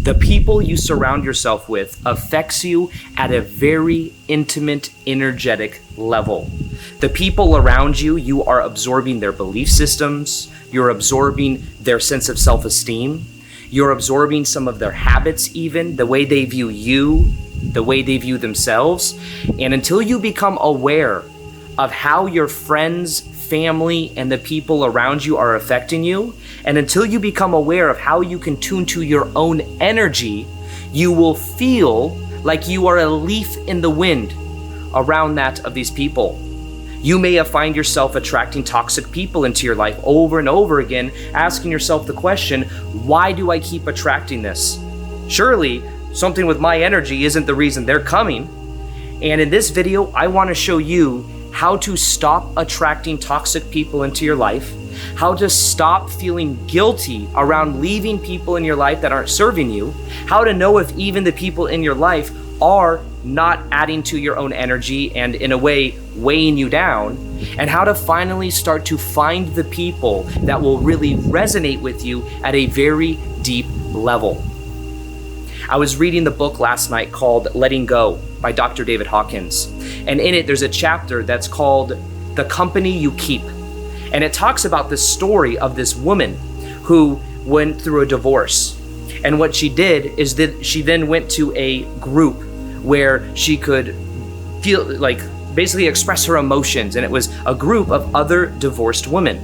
The people you surround yourself with affects you at a very intimate, energetic level. The people around you, you are absorbing their belief systems, you're absorbing their sense of self-esteem, you're absorbing some of their habits even, the way they view you, the way they view themselves. And until you become aware of how your friends, family, and the people around you are affecting you, and until you become aware of how you can tune to your own energy, you will feel like you are a leaf in the wind around that of these people. You may find yourself attracting toxic people into your life over and over again, asking yourself the question, why do I keep attracting this? Surely something with my energy isn't the reason they're coming. And in this video, I want to show you how to stop attracting toxic people into your life, how to stop feeling guilty around leaving people in your life that aren't serving you, how to know if even the people in your life are not adding to your own energy and in a way weighing you down, and how to finally start to find the people that will really resonate with you at a very deep level. I was reading the book last night called Letting Go by Dr. David Hawkins. And in it, there's a chapter that's called The Company You Keep. And it talks about the story of this woman who went through a divorce. And what she did is that she then went to a group where she could feel like basically express her emotions. And it was a group of other divorced women.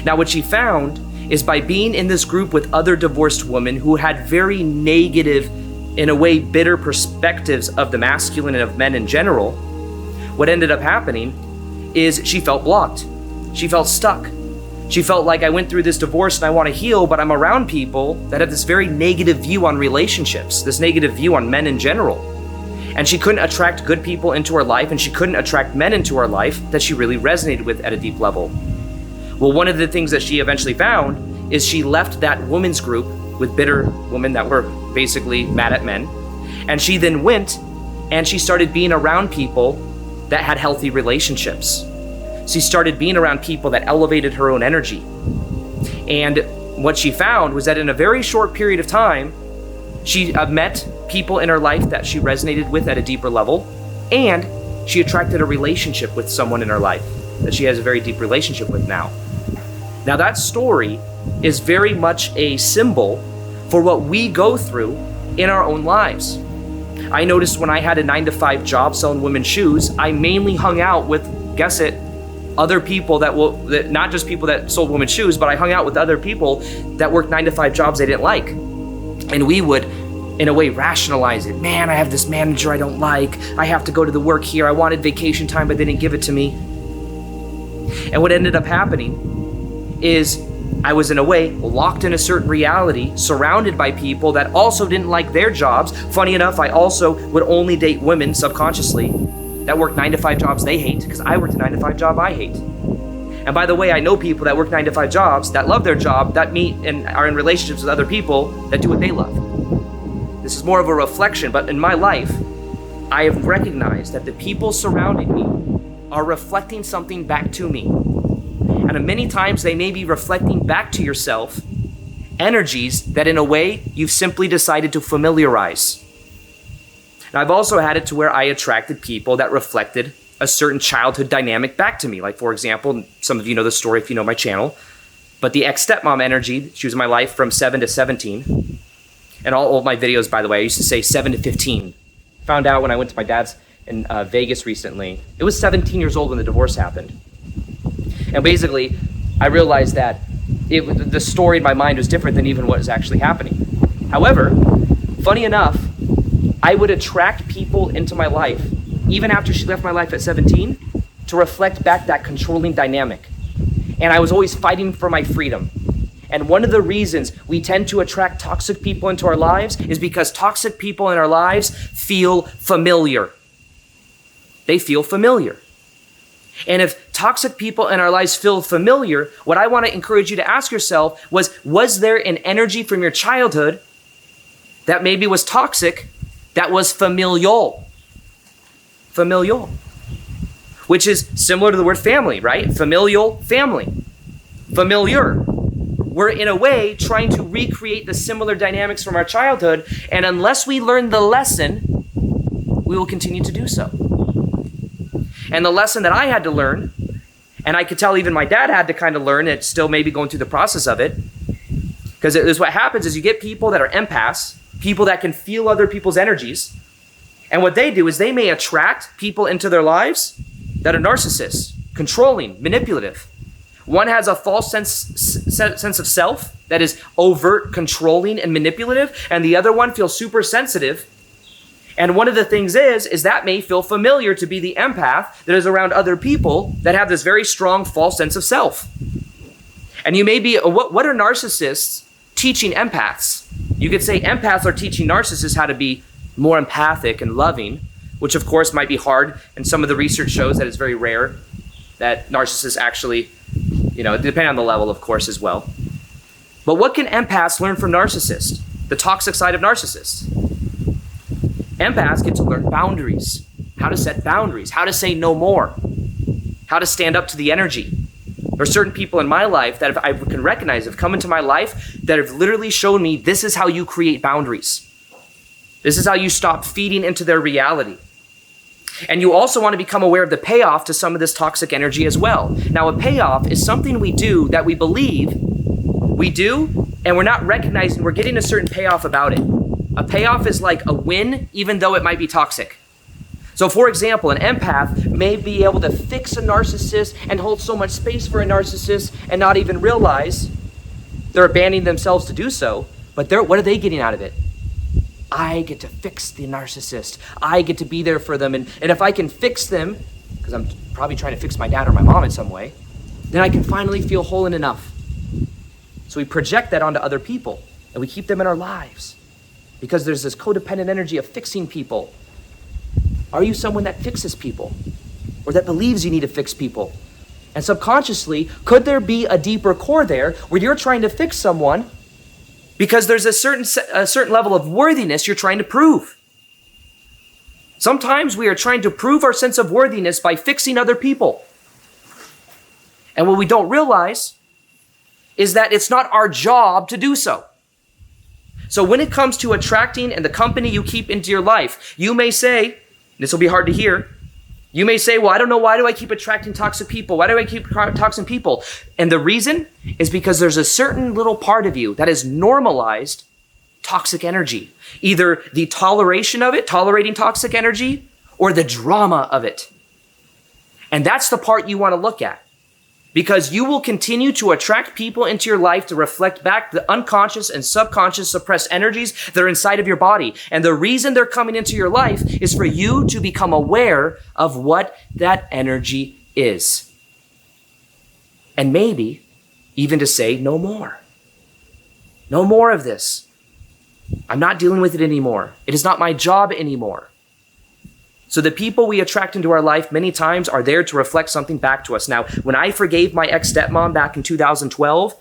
Now, what she found is by being in this group with other divorced women who had very negative, in a way, bitter perspectives of the masculine and of men in general, what ended up happening is she felt blocked. She felt stuck. She felt like, I went through this divorce and I want to heal, but I'm around people that have this very negative view on relationships, this negative view on men in general. And she couldn't attract good people into her life, and she couldn't attract men into her life that she really resonated with at a deep level. Well, one of the things that she eventually found is she left that women's group with bitter women that were basically mad at men. And she then went and she started being around people that had healthy relationships. She started being around people that elevated her own energy. And what she found was that in a very short period of time, she met people in her life that she resonated with at a deeper level, and she attracted a relationship with someone in her life that she has a very deep relationship with now. Now that story is very much a symbol for what we go through in our own lives. I noticed when I had a 9-to-5 job selling women's shoes, I mainly hung out with, guess it, other people that not just people that sold women's shoes, but I hung out with other people that worked 9-to-5 jobs they didn't like. And we would, in a way, rationalize it. Man, I have this manager I don't like. I have to go to the work here. I wanted vacation time, but they didn't give it to me. And what ended up happening is I was, in a way, locked in a certain reality, surrounded by people that also didn't like their jobs. Funny enough, I also would only date women subconsciously that work 9-to-5 jobs they hate, because I worked a 9-to-5 job I hate. And by the way, I know people that work 9-to-5 jobs that love their job, that meet and are in relationships with other people that do what they love. This is more of a reflection, but in my life, I have recognized that the people surrounding me are reflecting something back to me. And many times they may be reflecting back to yourself energies that in a way you've simply decided to familiarize. Now, I've also had it to where I attracted people that reflected a certain childhood dynamic back to me. Like, for example, some of you know the story if you know my channel, but the ex-stepmom energy, she was in my life from 7 to 17. And all of my videos, by the way, I used to say 7 to 15. Found out when I went to my dad's in Vegas recently, it was 17 years old when the divorce happened. And basically, I realized that the story in my mind was different than even what was actually happening. However, funny enough, I would attract people into my life, even after she left my life at 17, to reflect back that controlling dynamic. And I was always fighting for my freedom. And one of the reasons we tend to attract toxic people into our lives is because toxic people in our lives feel familiar. They feel familiar. And if toxic people in our lives feel familiar, what I want to encourage you to ask yourself was there an energy from your childhood that maybe was toxic, that was familial? Familial. Which is similar to the word family, right? Familial, family. Familiar. we're in a way trying to recreate the similar dynamics from our childhood, and unless we learn the lesson, we will continue to do so. And the lesson that I had to learn, and I could tell even my dad had to kind of learn, it's still maybe going through the process of it, because it is what happens is you get people that are empaths, people that can feel other people's energies, and what they do is they may attract people into their lives that are narcissists, controlling, manipulative. One has a false sense of self that is overt, controlling, and manipulative, and the other one feels super sensitive. And one of the things is that may feel familiar to be the empath that is around other people that have this very strong false sense of self. And you may be, what are narcissists teaching empaths? You could say empaths are teaching narcissists how to be more empathic and loving, which of course might be hard. And some of the research shows that it's very rare that narcissists actually, depending on the level, of course, as well. But what can empaths learn from narcissists? The toxic side of narcissists. Empaths get to learn boundaries, how to set boundaries, how to say no more, how to stand up to the energy. There are certain people in my life that I can recognize have come into my life that have literally shown me this is how you create boundaries. This is how you stop feeding into their reality. And you also want to become aware of the payoff to some of this toxic energy as well. Now, a payoff is something we do that we believe we do, and we're not recognizing we're getting a certain payoff about it. A payoff is like a win, even though it might be toxic. So for example, an empath may be able to fix a narcissist and hold so much space for a narcissist and not even realize they're abandoning themselves to do so. But what are they getting out of it? I get to fix the narcissist. I get to be there for them. And if I can fix them, because I'm probably trying to fix my dad or my mom in some way, then I can finally feel whole and enough. So we project that onto other people and we keep them in our lives because there's this codependent energy of fixing people. Are you someone that fixes people or that believes you need to fix people? And subconsciously, could there be a deeper core there where you're trying to fix someone because there's a certain level of worthiness you're trying to prove? Sometimes we are trying to prove our sense of worthiness by fixing other people. And what we don't realize is that it's not our job to do so. So when it comes to attracting and the company you keep into your life, you may say, this will be hard to hear, you may say, well, I don't know, why do I keep attracting toxic people? Why do I keep toxic people? And the reason is because there's a certain little part of you that has normalized toxic energy. Either the toleration of it, tolerating toxic energy, or the drama of it. And that's the part you want to look at. Because you will continue to attract people into your life to reflect back the unconscious and subconscious suppressed energies that are inside of your body. And the reason they're coming into your life is for you to become aware of what that energy is. And maybe even to say, no more. No more of this. I'm not dealing with it anymore. It is not my job anymore. So the people we attract into our life many times are there to reflect something back to us. Now, when I forgave my ex-stepmom back in 2012,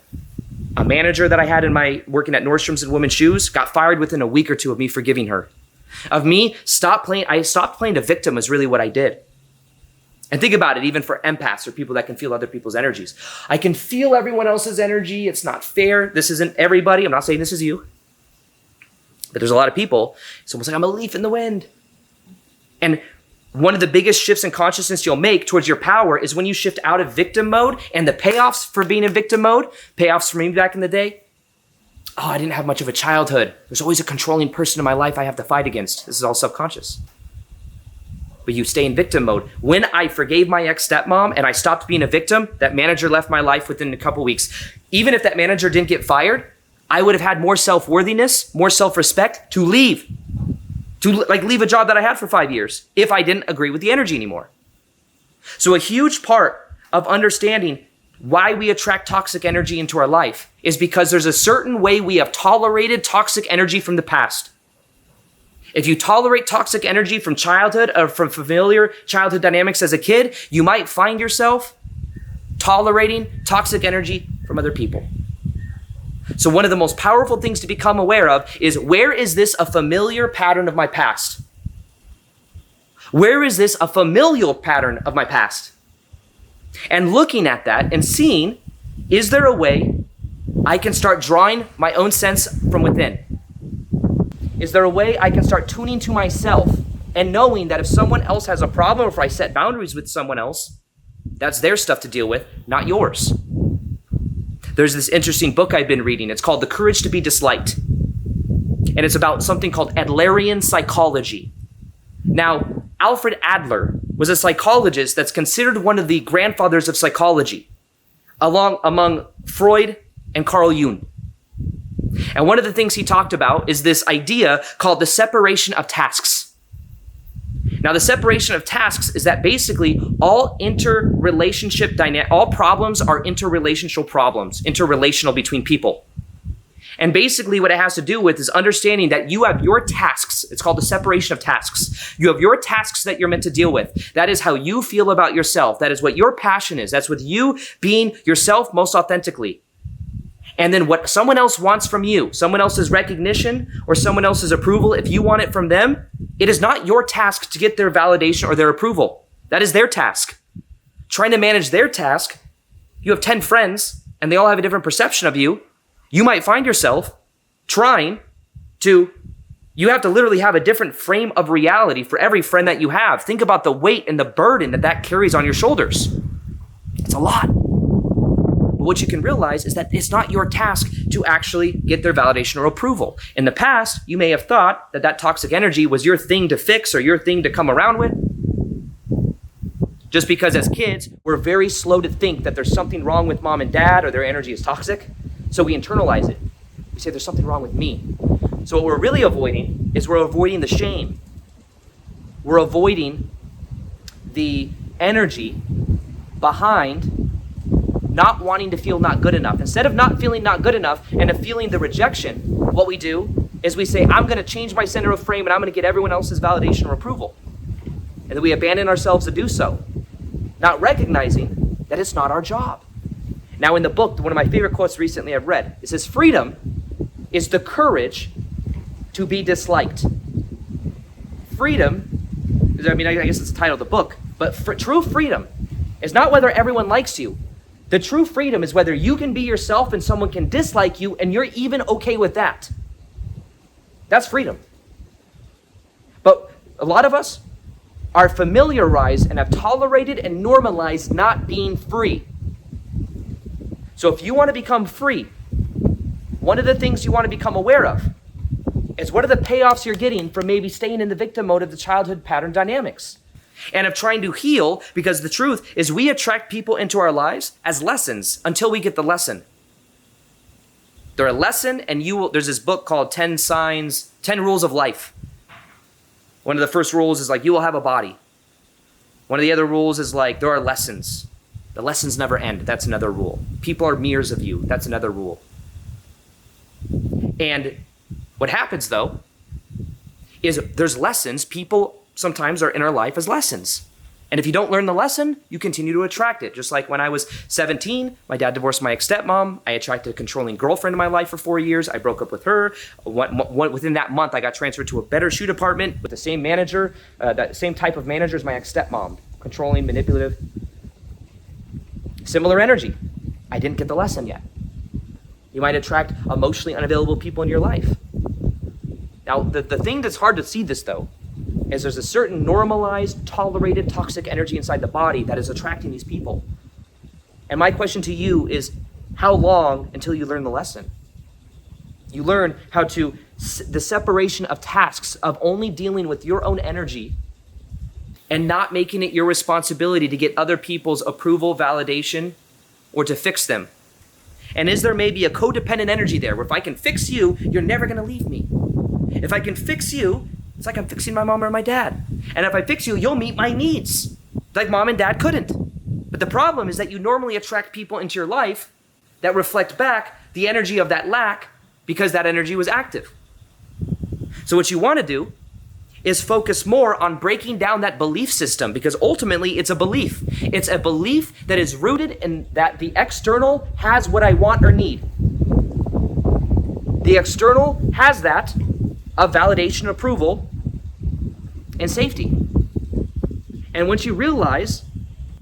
a manager that I had working at Nordstrom's and Women's Shoes got fired within a week or two of me forgiving her. I stopped playing the victim is really what I did. And think about it, even for empaths or people that can feel other people's energies. I can feel everyone else's energy. It's not fair. This isn't everybody. I'm not saying this is you. But there's a lot of people. It's almost like I'm a leaf in the wind. And one of the biggest shifts in consciousness you'll make towards your power is when you shift out of victim mode, and the payoffs for being in victim mode, payoffs for me back in the day. Oh, I didn't have much of a childhood. There's always a controlling person in my life I have to fight against. This is all subconscious. But you stay in victim mode. When I forgave my ex-stepmom and I stopped being a victim, that manager left my life within a couple weeks. Even if that manager didn't get fired, I would have had more self-worthiness, more self-respect to leave. To leave a job that I had for 5 years if I didn't agree with the energy anymore. So a huge part of understanding why we attract toxic energy into our life is because there's a certain way we have tolerated toxic energy from the past. If you tolerate toxic energy from childhood or from familiar childhood dynamics as a kid, you might find yourself tolerating toxic energy from other people. So one of the most powerful things to become aware of is, where is this a familiar pattern of my past? Where is this a familial pattern of my past? And looking at that and seeing, is there a way I can start drawing my own sense from within? Is there a way I can start tuning to myself and knowing that if someone else has a problem, or if I set boundaries with someone else, that's their stuff to deal with, not yours? There's this interesting book I've been reading. It's called The Courage to be Disliked. And it's about something called Adlerian psychology. Now, Alfred Adler was a psychologist that's considered one of the grandfathers of psychology, among Freud and Carl Jung. And one of the things he talked about is this idea called the separation of tasks. Now, the separation of tasks is that basically all all problems are interrelational between people. And basically what it has to do with is understanding that you have your tasks. It's called the separation of tasks. You have your tasks that you're meant to deal with. That is how you feel about yourself. That is what your passion is. That's with you being yourself most authentically. And then what someone else wants from you, someone else's recognition or someone else's approval, if you want it from them, it is not your task to get their validation or their approval. That is their task. Trying to manage their task, you have 10 friends and they all have a different perception of you. You might find yourself you have to literally have a different frame of reality for every friend that you have. Think about the weight and the burden that carries on your shoulders. It's a lot. But what you can realize is that it's not your task to actually get their validation or approval. In the past, you may have thought that toxic energy was your thing to fix or your thing to come around with. Just because as kids, we're very slow to think that there's something wrong with mom and dad or their energy is toxic. So we internalize it. We say there's something wrong with me. So what we're really avoiding is we're avoiding the shame. We're avoiding the energy behind not wanting to feel not good enough. Instead of not feeling not good enough and of feeling the rejection, what we do is we say, I'm going to change my center of frame and I'm going to get everyone else's validation or approval. And then we abandon ourselves to do so, not recognizing that it's not our job. Now in the book, one of my favorite quotes recently I've read, it says, freedom is the courage to be disliked. Freedom, I guess it's the title of the book, but true freedom is not whether everyone likes you. The true freedom is whether you can be yourself and someone can dislike you and you're even okay with that. That's freedom. But a lot of us are familiarized and have tolerated and normalized not being free. So if you want to become free, one of the things you want to become aware of is what are the payoffs you're getting from maybe staying in the victim mode of the childhood pattern dynamics and of trying to heal, because the truth is we attract people into our lives as lessons until we get the lesson. They're a lesson and there's this book called 10 Rules of Life. One of the first rules is you will have a body. One of the other rules is there are lessons. The lessons never end. That's another rule. People are mirrors of you. That's another rule. And what happens, though, is there's lessons. People sometimes are in our life as lessons. And if you don't learn the lesson, you continue to attract it. Just like when I was 17, my dad divorced my ex-stepmom. I attracted a controlling girlfriend in my life for 4 years. I broke up with her. Within that month, I got transferred to a better shoe department with the same manager, that same type of manager as my ex-stepmom. Controlling, manipulative. Similar energy. I didn't get the lesson yet. You might attract emotionally unavailable people in your life. Now, the thing that's hard to see this, though, is there's a certain normalized, tolerated, toxic energy inside the body that is attracting these people. And my question to you is, how long until you learn the lesson? You learn how to, the separation of tasks, of only dealing with your own energy and not making it your responsibility to get other people's approval, validation, or to fix them. And is there maybe a codependent energy there where if I can fix you, you're never going to leave me? If I can fix you, it's like I'm fixing my mom or my dad. And if I fix you, you'll meet my needs, like mom and dad couldn't. But the problem is that you normally attract people into your life that reflect back the energy of that lack because that energy was active. So what you want to do is focus more on breaking down that belief system, because ultimately it's a belief. It's a belief that is rooted in that the external has what I want or need. The external has that of validation, approval, and safety. And once you realize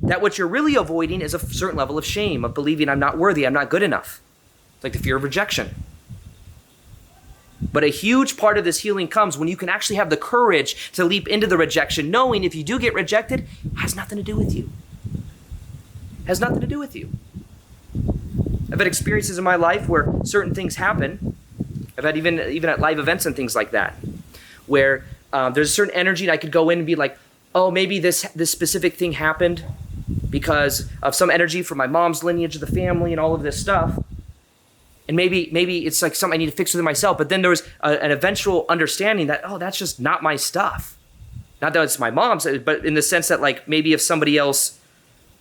that what you're really avoiding is a certain level of shame, of believing I'm not worthy, I'm not good enough. It's like the fear of rejection. But a huge part of this healing comes when you can actually have the courage to leap into the rejection, knowing if you do get rejected, it has nothing to do with you. It has nothing to do with you. I've had experiences in my life where certain things happen. I've had even at live events and things like that, where there's a certain energy and I could go in and be like, oh, maybe this specific thing happened because of some energy from my mom's lineage of the family and all of this stuff. And maybe it's like something I need to fix within myself. But then there was an eventual understanding that, oh, that's just not my stuff. Not that it's my mom's, but in the sense that like maybe if somebody else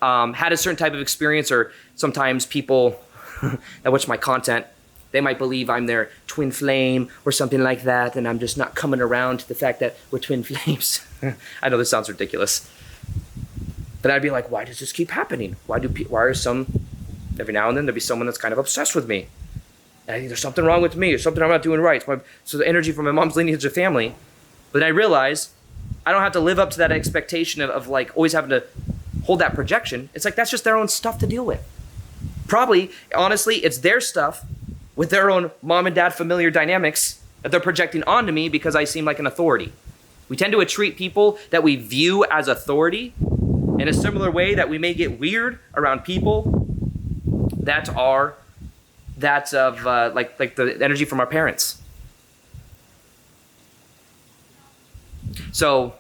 had a certain type of experience, or sometimes people that watch my content, they might believe I'm their twin flame or something like that, and I'm just not coming around to the fact that we're twin flames. I know this sounds ridiculous. But I'd be like, why does this keep happening? Why are some, every now and then there'd be someone that's kind of obsessed with me. And I think there's something wrong with me or something I'm not doing right. So the energy from my mom's lineage of family. But then I realized I don't have to live up to that expectation of like always having to hold that projection. It's like, that's just their own stuff to deal with. Probably, honestly, it's their stuff with their own mom and dad familiar dynamics that they're projecting onto me because I seem like an authority. We tend to treat people that we view as authority in a similar way that we may get weird around people that are like the energy from our parents. So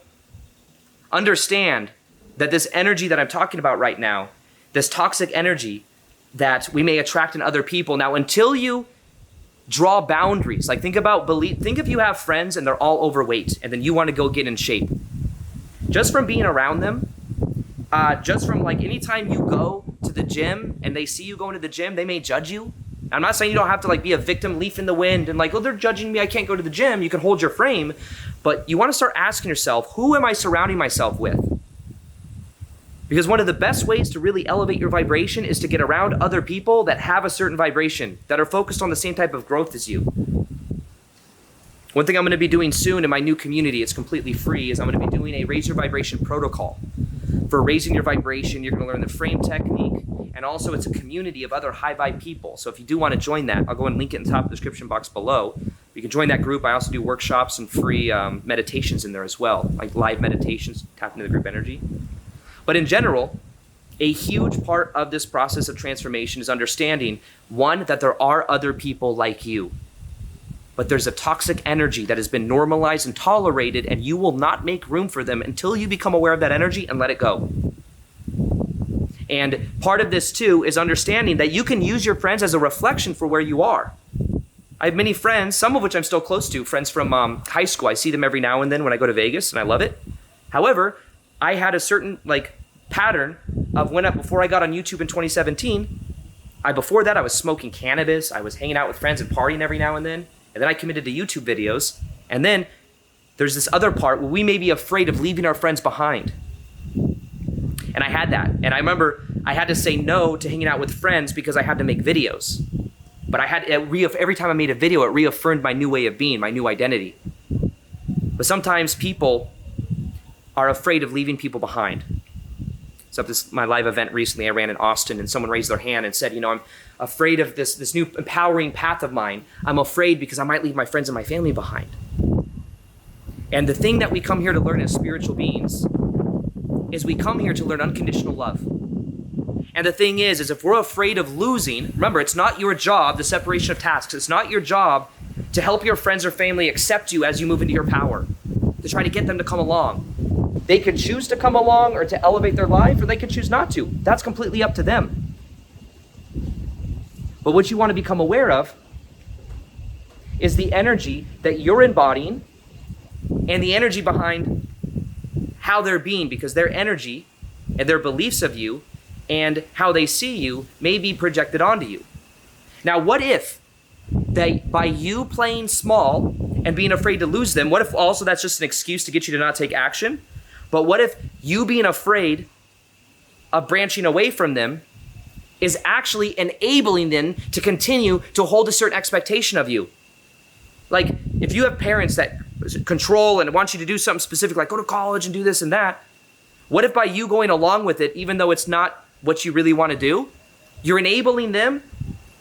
understand that this energy that I'm talking about right now, this toxic energy that we may attract in other people. Now, until you draw boundaries, like think if you have friends and they're all overweight and then you want to go get in shape. Just from being around them, just from like anytime you go to the gym and they see you going to the gym, they may judge you. I'm not saying you don't have to like be a victim, leaf in the wind and like, oh, they're judging me, I can't go to the gym. You can hold your frame, but you want to start asking yourself, who am I surrounding myself with? Because one of the best ways to really elevate your vibration is to get around other people that have a certain vibration, that are focused on the same type of growth as you. One thing I'm going to be doing soon in my new community, it's completely free, is I'm going to be doing a Raise Your Vibration protocol. For raising your vibration, you're going to learn the frame technique, and also it's a community of other high vibe people. So if you do want to join that, I'll go and link it in the top of the description box below. You can join that group. I also do workshops and free meditations in there as well, like live meditations, tap into the group energy. But in general, a huge part of this process of transformation is understanding, one, that there are other people like you. But there's a toxic energy that has been normalized and tolerated, and you will not make room for them until you become aware of that energy and let it go. And part of this, too, is understanding that you can use your friends as a reflection for where you are. I have many friends, some of which I'm still close to, friends from high school. I see them every now and then when I go to Vegas, and I love it. However, I had a certain pattern of before I got on YouTube in 2017, before that I was smoking cannabis, I was hanging out with friends and partying every now and then I committed to YouTube videos. And then there's this other part where we may be afraid of leaving our friends behind. And I had that. And I remember I had to say no to hanging out with friends because I had to make videos. But every time I made a video, it reaffirmed my new way of being, my new identity. But sometimes people are afraid of leaving people behind. So my live event recently I ran in Austin, and someone raised their hand and said, I'm afraid of this new empowering path of mine. I'm afraid because I might leave my friends and my family behind. And the thing that we come here to learn as spiritual beings is we come here to learn unconditional love. And the thing is if we're afraid of losing, remember, it's not your job, the separation of tasks, it's not your job to help your friends or family accept you as you move into your power, to try to get them to come along. They could choose to come along or to elevate their life, or they could choose not to. That's completely up to them. But what you want to become aware of is the energy that you're embodying and the energy behind how they're being, because their energy and their beliefs of you and how they see you may be projected onto you. Now, what if by you playing small and being afraid to lose them, what if also that's just an excuse to get you to not take action? But what if you being afraid of branching away from them is actually enabling them to continue to hold a certain expectation of you? Like, if you have parents that control and want you to do something specific, like go to college and do this and that, what if by you going along with it, even though it's not what you really want to do, you're enabling them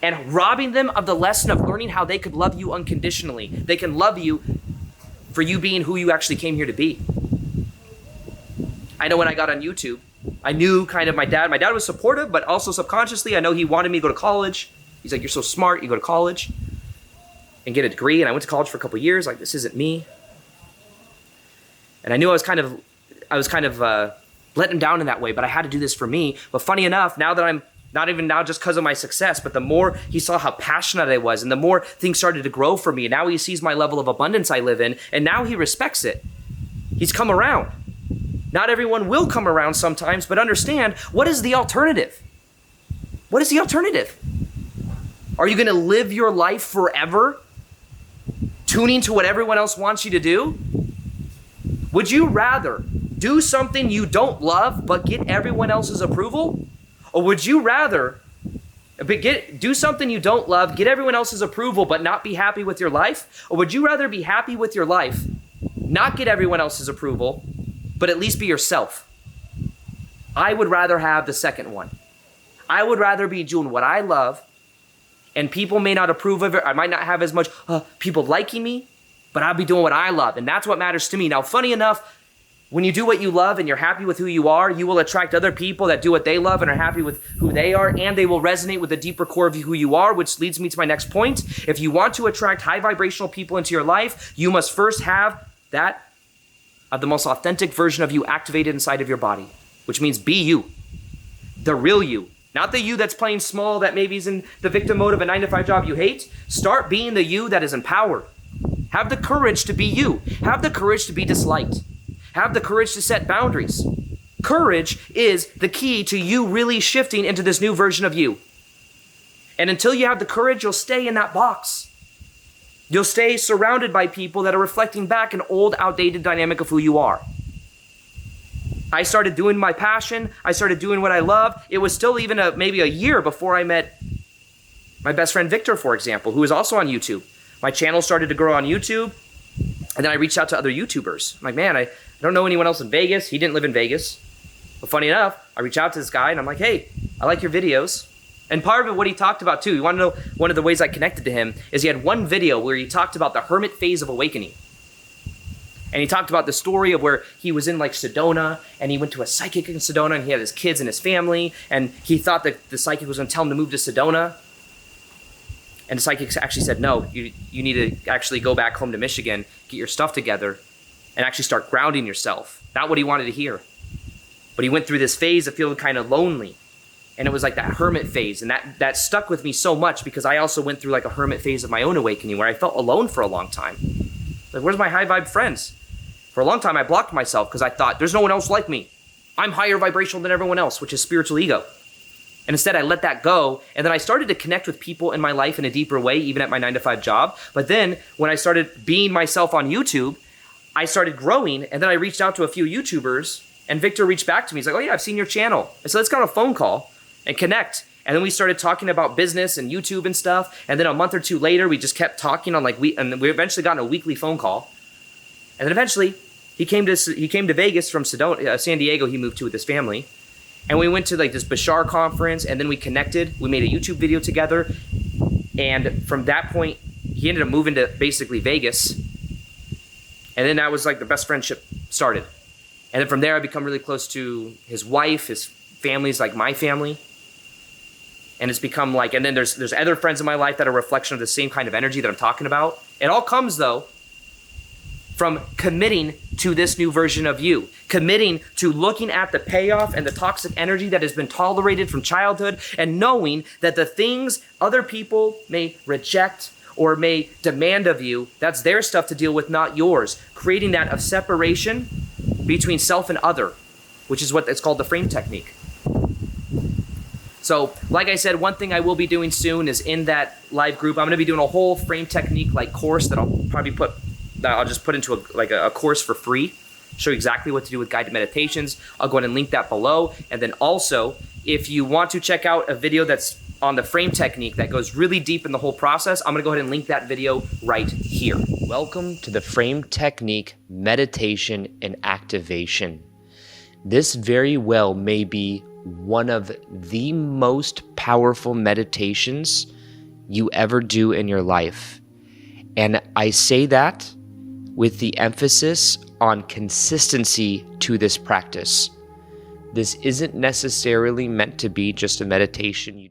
and robbing them of the lesson of learning how they could love you unconditionally. They can love you for you being who you actually came here to be. I know when I got on YouTube, I knew kind of my dad was supportive, but also subconsciously, I know he wanted me to go to college. He's like, you're so smart, you go to college and get a degree. And I went to college for a couple of years, like, this isn't me. And I knew I was kind of letting him down in that way, but I had to do this for me. But funny enough, now that I'm not even now just because of my success, but the more he saw how passionate I was and the more things started to grow for me. And now he sees my level of abundance I live in, and now he respects it. He's come around. Not everyone will come around sometimes, but understand, what is the alternative? What is the alternative? Are you going to live your life forever tuning to what everyone else wants you to do? Would you rather do something you don't love but get everyone else's approval? Or would you rather do something you don't love, get everyone else's approval but not be happy with your life? Or would you rather be happy with your life, not get everyone else's approval, but at least be yourself? I would rather have the second one. I would rather be doing what I love, and people may not approve of it. I might not have as much people liking me, but I'll be doing what I love, and that's what matters to me. Now, funny enough, when you do what you love and you're happy with who you are, you will attract other people that do what they love and are happy with who they are, and they will resonate with the deeper core of who you are, which leads me to my next point. If you want to attract high vibrational people into your life, you must first have that of the most authentic version of you activated inside of your body, which means be you, the real you. Not the you that's playing small, that maybe is in the victim mode of a 9-to-5 job you hate. Start being the you that is empowered. Have the courage to be you. Have the courage to be disliked. Have the courage to set boundaries. Courage is the key to you really shifting into this new version of you. And until you have the courage, you'll stay in that box. You'll stay surrounded by people that are reflecting back an old, outdated dynamic of who you are. I started doing my passion. I started doing what I love. It was still even maybe a year before I met my best friend Victor, for example, who is also on YouTube. My channel started to grow on YouTube, and then I reached out to other YouTubers. I'm like, man, I don't know anyone else in Vegas. He didn't live in Vegas. But funny enough, I reached out to this guy, and I'm like, hey, I like your videos. And part of it, what he talked about too, you want to know one of the ways I connected to him, is he had one video where he talked about the hermit phase of awakening. And he talked about the story of where he was in like Sedona, and he went to a psychic in Sedona, and he had his kids and his family, and he thought that the psychic was going to tell him to move to Sedona. And the psychic actually said, no, you need to actually go back home to Michigan, get your stuff together, and actually start grounding yourself. Not what he wanted to hear. But he went through this phase of feeling kind of lonely. And it was like that hermit phase. And that stuck with me so much because I also went through like a hermit phase of my own awakening where I felt alone for a long time. Like, where's my high vibe friends? For a long time, I blocked myself because I thought, there's no one else like me. I'm higher vibrational than everyone else, which is spiritual ego. And instead, I let that go. And then I started to connect with people in my life in a deeper way, even at my 9-to-5 job. But then when I started being myself on YouTube, I started growing. And then I reached out to a few YouTubers, and Victor reached back to me. He's like, oh yeah, I've seen your channel. And so let's go on a phone call and connect. And then we started talking about business and YouTube and stuff. And then a month or two later, we just kept talking on and we eventually got on a weekly phone call. And then eventually, he came to Vegas from Sedona, San Diego. He moved to with his family, and we went to like this Bashar conference. And then we connected. We made a YouTube video together, and from that point, he ended up moving to basically Vegas. And then that was like the best friendship started. And then from there, I become really close to his wife. His family's like my family. And it's become like, and then there's other friends in my life that are a reflection of the same kind of energy that I'm talking about. It all comes though from committing to this new version of you, committing to looking at the payoff and the toxic energy that has been tolerated from childhood, and knowing that the things other people may reject or may demand of you, that's their stuff to deal with, not yours. Creating that of separation between self and other, which is what it's called the frame technique. So, like I said, one thing I will be doing soon is in that live group, I'm going to be doing a whole frame technique like course that I'll just put into a course for free, show you exactly what to do with guided meditations. I'll go ahead and link that below. And then also, if you want to check out a video that's on the frame technique that goes really deep in the whole process, I'm going to go ahead and link that video right here. Welcome to the frame technique, meditation, and activation. This very well may be one of the most powerful meditations you ever do in your life. And I say that with the emphasis on consistency to this practice. This isn't necessarily meant to be just a meditation.